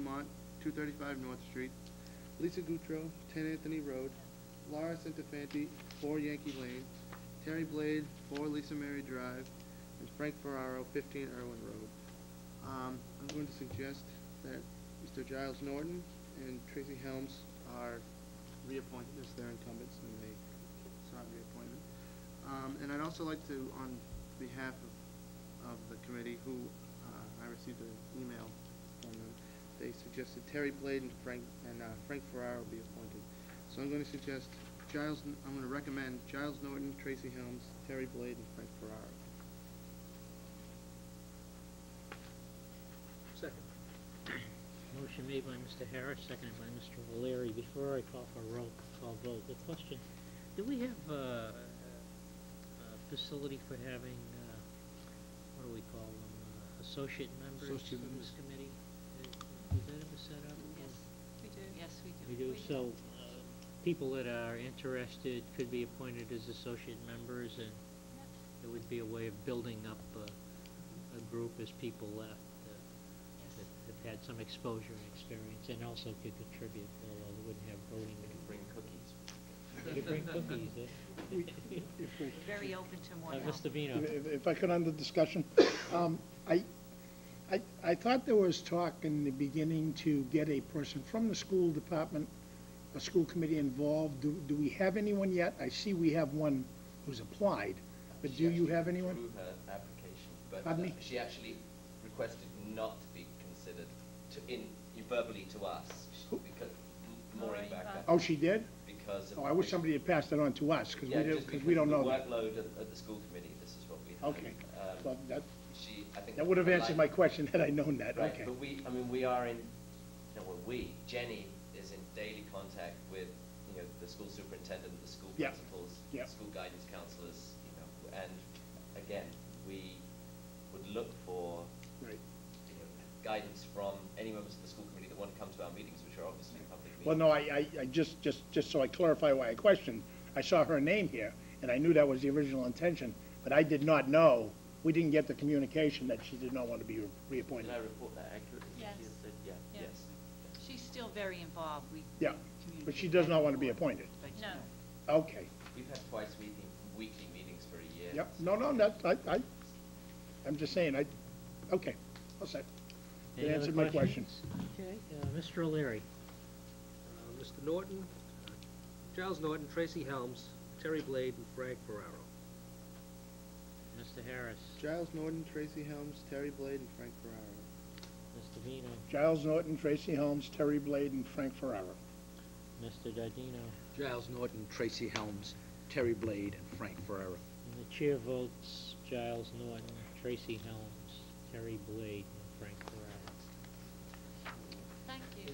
Dumont, 235 North Street, Lisa Goutreau, 10 Anthony Road, Laura Centofanti, 4 Yankee Lane, Terry Blade, 4 Lisa Mary Drive, and Frank Ferraro, 15 Irwin Road. I'm going to suggest that Mr. Giles Norton and Tracy Helms are reappointed as their incumbents, and they sought reappointment. And I'd also like to, on behalf of the committee, who I received an email from them, they suggested Terry Blade and Frank Ferraro be appointed. So I'm going to suggest I'm going to recommend Giles Norton, Tracy Helms, Terry Blade, and Frank Ferraro. Second. Motion made by Mr. Harris, seconded by Mr. O'Leary. Before I call for a roll call vote, the question: do we have a facility for having what do we call them? Associate members of this committee? Is that ever set up? Yes, we do. Yes, we do. We do. So people that are interested could be appointed as associate members, and it would be a way of building up a group as people left. That have had some exposure and experience, and also could contribute, although they wouldn't have voting. They could bring cookies. They could bring cookies. We're very open to more help. Mr. Vino. If I could, under discussion, I thought there was talk in the beginning to get a person from the school department, a school committee involved. Do we have anyone yet? I see we have one who's applied, but do you have anyone? Through her application, but Pardon me? She actually requested not to be considered verbally to us, because Maureen back up. Oh, she did? Because Oh, I wish somebody had passed it on to us, because we don't know that. Workload at the school committee, this is what we had. Okay. Well, I think that would have answered my question had I known that. Right, Okay. but Jenny is in daily contact with, the school superintendent, the school principals, Yeah. school guidance counselors, and again, we would look for Right. Guidance from any members of the school committee that want to come to our meetings, which are obviously public meetings. Well, no, I just so I clarify why I questioned, I saw her name here, and I knew that was the original intention, but I did not know, we didn't get the communication that she did not want to be reappointed. Did I report that accurately? Yes. She had said, Yes. yes. She's still very involved. Yeah, but she does not want to be appointed. No. Okay. We've had twice weekly meetings for a year. Yep, no, I'm just saying, okay, all set. That Any other answered my question. questions? Okay, Mr. O'Leary. Mr. Norton, Giles Norton, Tracy Helms, Terry Blade, and Frank Ferraro. Mr. Harris. Giles Norton, Tracy Helms, Terry Blade, and Frank Ferraro. Mr. Vino. Giles Norton, Tracy Helms, Terry Blade, and Frank Ferraro. Mr. Dardino. Giles Norton, Tracy Helms, Terry Blade, and Frank Ferraro. And the chair votes Giles Norton, Tracy Helms, Terry Blade, and Frank Ferraro. Thank you.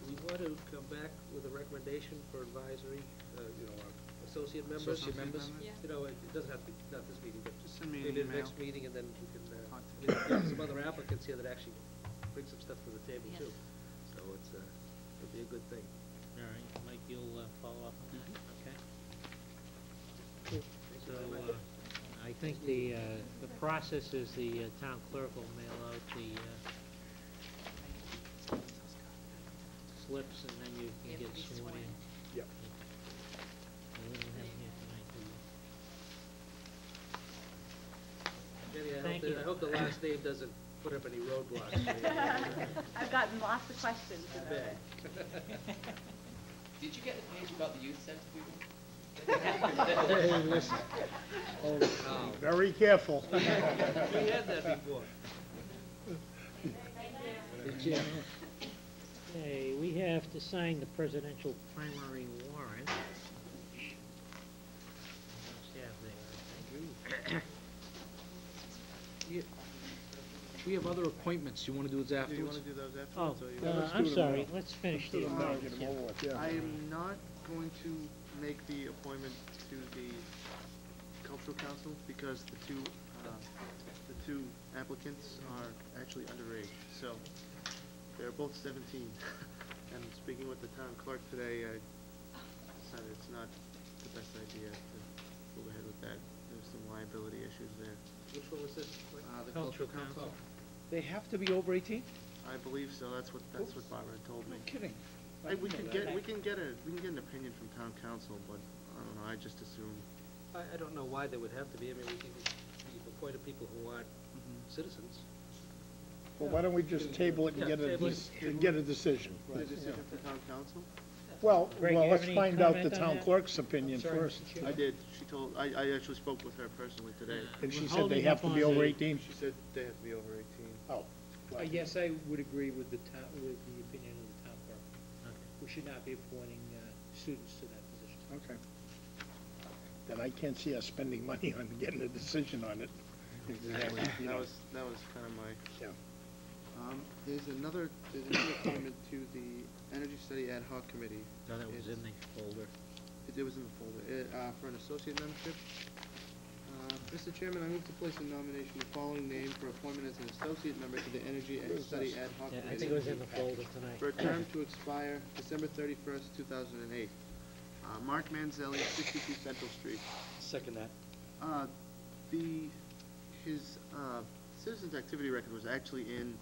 We want to come back with a recommendation for advisory, our associate members. Associate members? Yeah. It doesn't have to be, not this meeting, but Just send me an maybe the email. next meeting, and then we can, Contact. we have some other applicants here that actually bring some stuff to the table Yes. too. So it'll be a good thing. All right, Mike, you'll follow up on that, okay? Thank So, you very much. I think the process is the town clerk will mail out the slips, and then you You can have get to be sworn sworn. in. Yep. We don't have him here tonight, do we? Jenny, Thank you. I hope the last name doesn't put up any roadblocks. for you. I've gotten lots of questions Too about it. bad. Did you get the page about the youth center people? Hey, listen, Oh, very careful. we had that before. Okay, we have to sign the presidential primary warrant. Must have there, I think. We have other appointments. You want to do those Do you want afterwards? to do those Oh, afterwards? or you let's I'm do them sorry, now. let's finish Do the them now, appointments. get them yeah. over with, yeah. I am not going to make the appointment to the cultural council because the two applicants are actually underage. So they're both 17. And speaking with the town clerk today, I decided it's not the best idea to move ahead with that. There's some liability issues there. Which one was this? The Cultural cultural council. council. They have to be over 18? I believe so, that's what Barbara had told me. No kidding. We can get an opinion from town council, but I don't know, I just assume. I don't know why there would have to be, I mean, we've appointed people who aren't citizens. Well, why don't we just table it and Yeah, get a, table it. and get a decision? The decision from town council? Well, Greg, you have let's any find out the comment on town that? clerk's opinion Sorry, first. Mr. Chair. I did, she told, I actually spoke with her personally today. And she We're said they holding have up to be on over the- 18? She said they have to be over 18. Oh. well, Yes, I would agree with with the opinion of the town clerk. We should not be appointing students to that position. Okay. Then I can't see us spending money on getting a decision on it. Exactly. That was kind of my. Yeah. There's another appointment to the Energy Study Ad Hoc Committee. No, that was in the folder. It was in the folder, for an associate membership. Mr. Chairman, I move to place in nomination the following name for appointment as an associate member to the Energy Study Ad Hoc Yeah, Committee. I think it was in the folder tonight. For a term to expire December 31st, 2008. Mark Manzelli, 62 Central Street. Second that. His citizens activity record was actually in,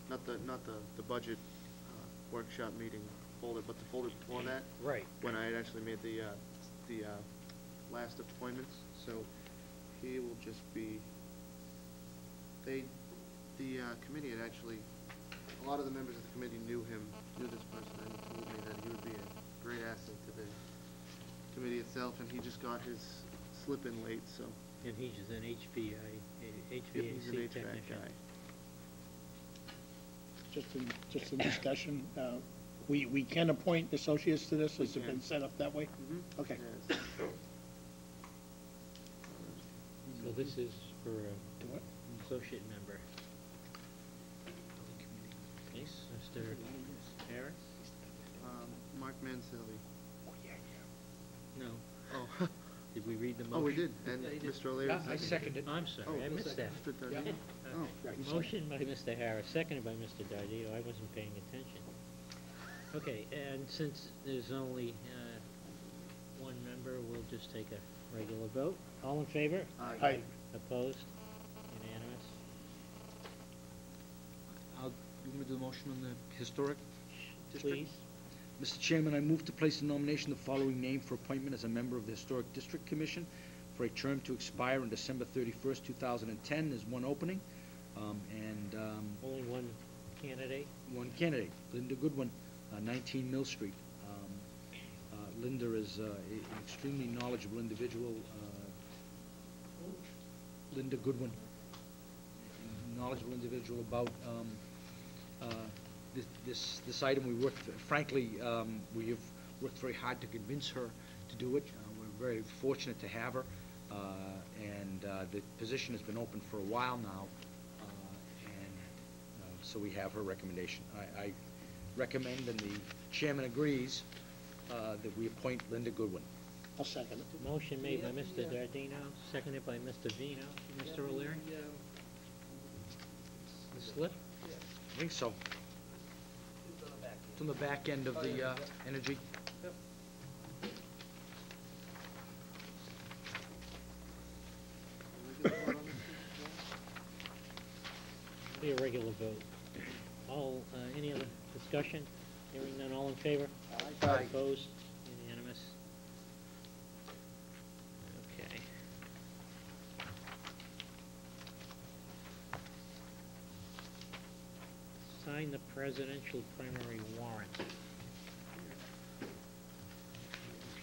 not the budget workshop meeting folder, but the folder before that, Right. when I had actually made the last appointments, so he will just be, the committee had actually, a lot of the members of the committee knew this person, and told me that he would be a great asset to the committee itself, and he just got his slip in late, so. And he's an Yep, he's an HVAC HVAC technician. guy. Just a discussion. We can appoint associates to this? Has it been can. set up that way? Mhm. Okay. Yes. So this is for Do what? an associate member. Yes, Mr. Harris? Mark Mancelli. No. Oh, Did we read the motion? oh, we did, and Yeah, you did. Mr. O'Leary Yeah, I seconded. seconded. I'm Oh, sorry, I missed that. Mr. Dudley. Oh, Right. Motion by Mr. Harris, seconded by Mr. Dardito. I wasn't paying attention. Okay, and since there's only one member, we'll just take a regular vote. All in favor? Aye. Opposed? Unanimous? You want me to do the motion on the historic district? Please. Mr. Chairman, I move to place in nomination the following name for appointment as a member of the Historic District Commission for a term to expire on December 31st, 2010. There's one opening, and Only one candidate? one candidate, Linda Goodwin, 19 Mill Street. Linda is an extremely knowledgeable individual. Linda Goodwin, knowledgeable individual about this item. We worked, frankly, we have worked very hard to convince her to do it. We're very fortunate to have her, and the position has been open for a while now, and so we have her recommendation. I recommend, and the chairman agrees, that we appoint Linda Goodwin. I'll second it. Motion made by Yeah, Mr. yeah. Dardino, seconded by Mr. Vino. Mr. O'Leary? The slip? I think so. It's on the back end of the energy. Yep. Be a regular vote. All, any other discussion? Hearing none, all in favor? Aye. Opposed? Unanimous? Okay. Sign the presidential primary warrant.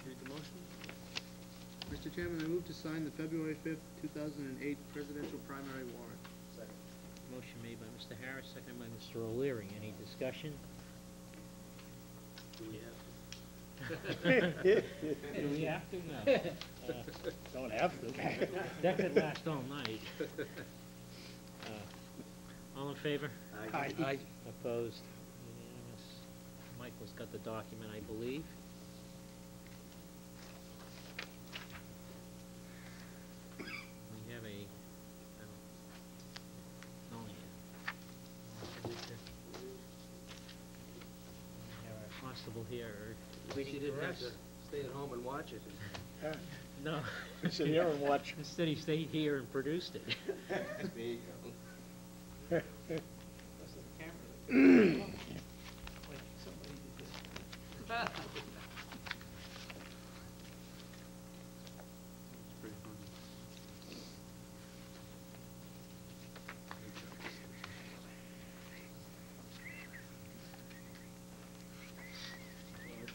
Read the motion. Mr. Chairman, I move to sign the February 5th, 2008 presidential primary warrant. Motion made by Mr. Harris, seconded by Mr. O'Leary. Any discussion? Do we have Do we have to? No. Don't have to. That could last all night. All in favor? Aye. Aye. Opposed? Unanimous? Michael's got the document, I believe. We have a, only we have a constable here. We didn't have to stay at home and watch it. No. Sit here and watch. Instead, he stayed here and produced it. There you go. I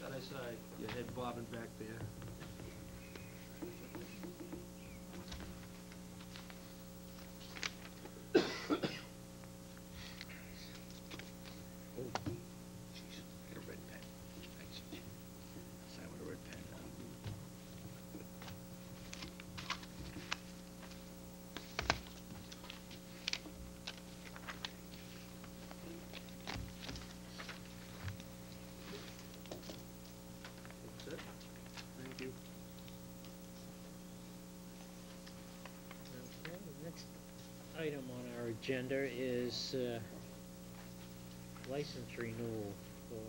thought I saw your head bobbing back there. Oh, jeez, get a red pen. Thanks. Sign with a red pen. That's it? Thank you. Okay, the next item on our agenda is license renewal for,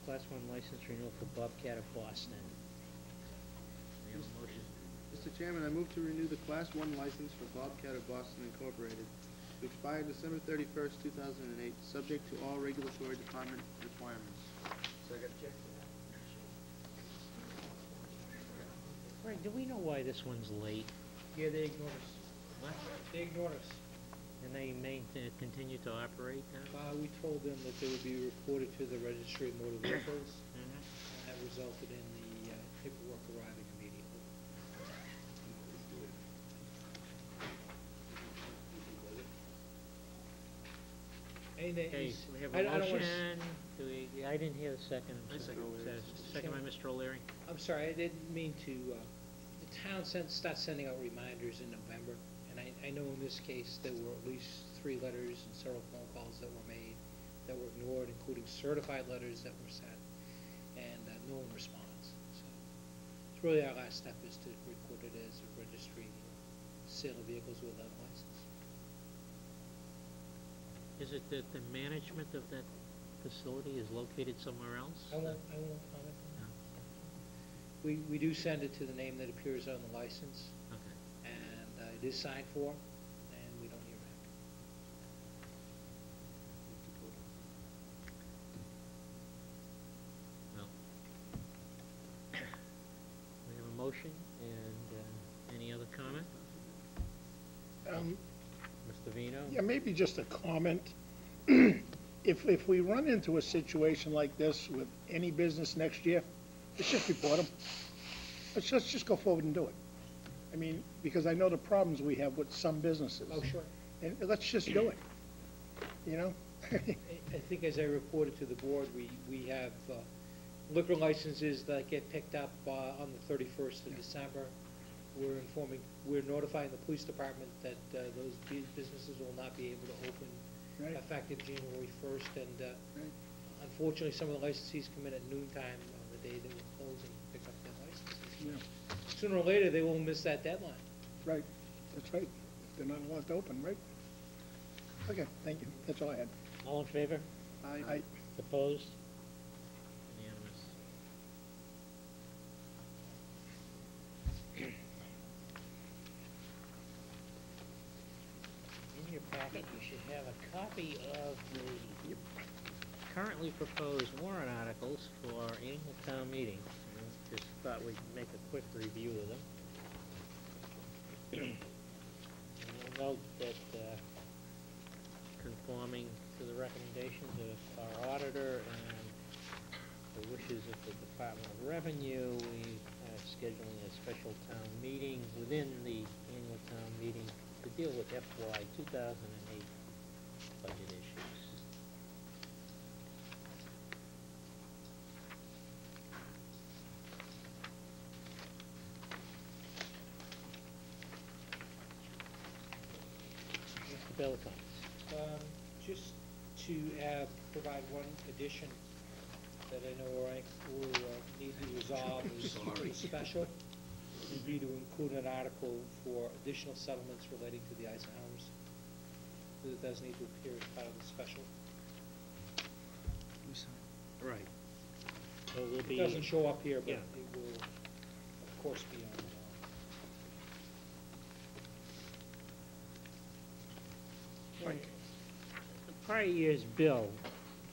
Class 1 license renewal for Bobcat of Boston. We have a motion. Mr. Chairman, I move to renew the Class 1 license for Bobcat of Boston Incorporated to expire December 31st, 2008, subject to all regulatory department requirements. Second. Greg, do we know why this one's late? Yeah, they ignored us. What? They ignored us. And they continue to operate now? We told them that they would be reported to the registry of motor vehicles, Mhm. and that resulted in the paperwork arriving immediately. Anything, Okay, we have I a don't wanna motion. I didn't hear the second. I second. Second by Mr. O'Leary. I'm sorry, I didn't mean to, the town start sending out reminders in November, and I know in this case, there were at least 3 letters and several phone calls that were made that were ignored, including certified letters that were sent, and no one responds. So it's really our last step is to report it as a registry sale of vehicles without a license. Is it that the management of that facility is located somewhere else? I won't comment on that. We do send it to the name that appears on the license, Okay. and it is signed for, and we don't hear back. Well, we have a motion, and any other comment? Mr. Vino? Yeah, maybe just a comment. If we run into a situation like this with any business next year, let's just report them. Let's just go forward and do it. I mean, because I know the problems we have with some businesses. Oh, sure. And let's just do it, you know? I think as I reported to the board, we have liquor licenses that get picked up on the 31st of December. We're notifying the police department that those businesses will not be able to open Right. effective January 1st. And Right. unfortunately, some of the licensees come in at noontime on the day that we're closing to pick up their licenses. Yeah. Sooner or later, they will miss that deadline. Right, that's right. They're not allowed to open, right? Okay, thank you. That's all I had. All in favor? Aye. Opposed? Unanimous. In your packet, you should have a copy of the currently proposed warrant articles for annual town meeting. Just thought we'd make a quick review of them. And you'll note that conforming to the recommendations of our auditor and the wishes of the Department of Revenue, we are scheduling a special town meeting within the annual town meeting to deal with FY 2008 budget issues. Mr. Bellicon. Just to provide one addition that I know will need to be resolved is the special. Would be to include an article for additional settlements relating to the Eisenhowers. That does need to appear as part of the special. Right. So there'll It be. doesn't show up here, but Yeah. it will, of course, be on The prior year's bill